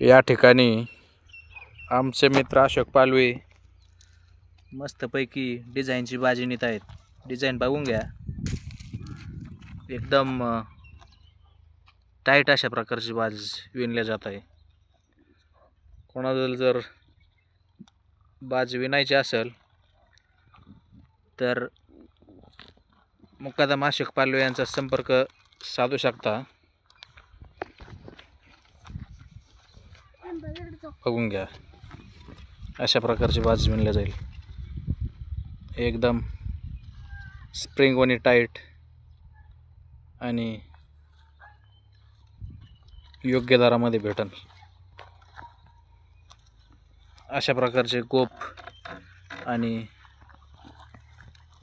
या ठिकाणी आमचे मित्र अशोक पालवे मस्तपैकी डिझाईनची बाजी नेत आहेत। डिझाईन बघून घ्या, एकदम टाईट अशा प्रकारची बाज विणल्या जात आहे। कोणाला जर बाज विणायची असेल तर मुक्कादम अशोक पालवे यांचा संपर्क साधू शकता। बघून घ्या, अशा प्रकारची बाज विणल्या जाईल। एकदम स्प्रिंग वनी टाईट आणि योग्य दरामध्ये भेटल अशा प्रकारचे गोप आणि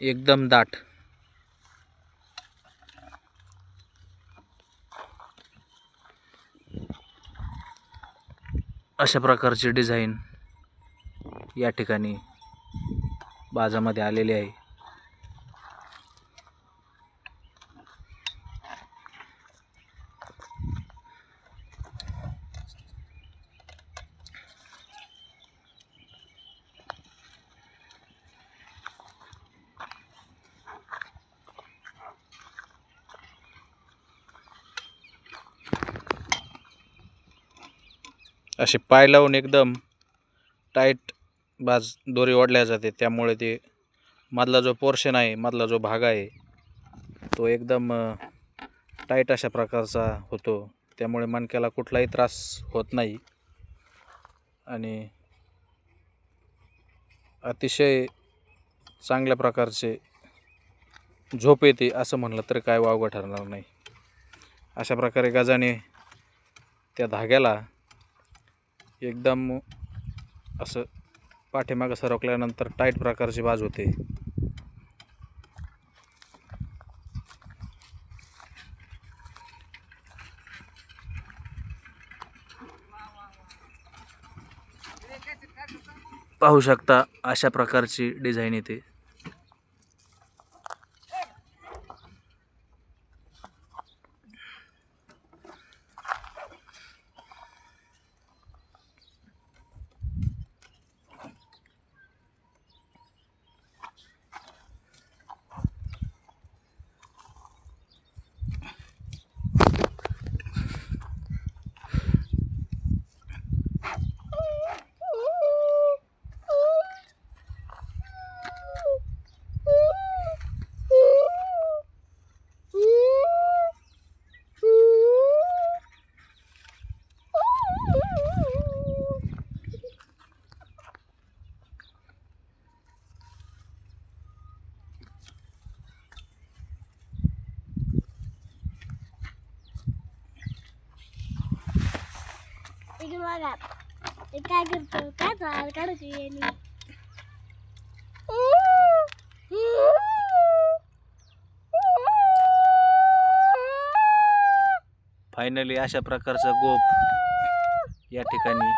एकदम दाट अशा प्रकारची डिझाईन या ठिकाणी बाजामध्ये आलेली आहे। असे पाय लावून एकदम टाईट बाज दोरी ओढल्या जाते, त्यामुळे ते मधला जो पोर्शन आहे, मधला जो भाग आहे तो एकदम टाईट अशा प्रकारचा होतो। त्यामुळे मणक्याला कुठलाही त्रास होत नाही आणि अतिशय चांगल्या प्रकारचे झोप येते असं म्हणलं तर काय वावगं ठरणार नाही। अशा प्रकारे गजाने त्या धाग्याला एकदम असं पाठीमागं सरकल्यानंतर टाईट प्रकारची बाज होते। पाहू शकता, अशा प्रकारची डिझाईन येते। काय करतो, काय चाल काढतो येणी। फायनली अशा प्रकारचा गोप या ठिकाणी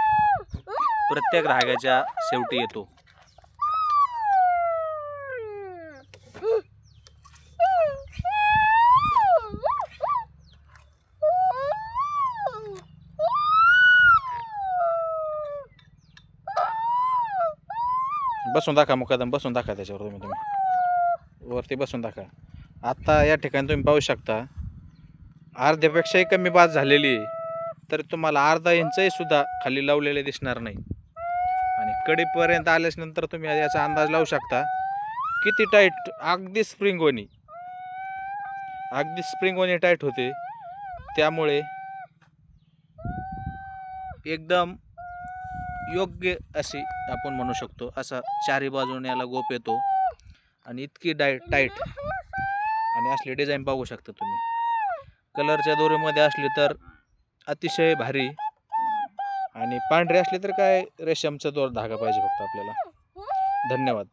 प्रत्येक धाग्याच्या शेवटी येतो। बसून दाखवा मुकादम, बसून दाखवा त्याच्यावर तुम्ही वरती बसून दाखवा। आता या ठिकाणी तुम्ही पाहू शकता, अर्ध्यापेक्षाही कमी बाज झालेली आहे, तर तुम्हाला अर्धा इंचही सुद्धा खाली लावलेले दिसणार नाही। आणि कडीपर्यंत आल्याच नंतर तुम्ही याचा अंदाज लावू शकता किती टाईट, अगदी स्प्रिंगवनी टाईट होते। त्यामुळे एकदम योग्य अशी आपण म्हणू शकतो, असा चारी बाजूने याला गोप येतो आणि इतकी टाईट आणि असली डिझाईन पाहू शकता तुम्ही। कलरच्या दोरीमध्ये असली तर अतिशय भारी आणि पांढरी असली तर काय रेशमचा दोर धागा पाहिजे फक्त आपल्याला। धन्यवाद।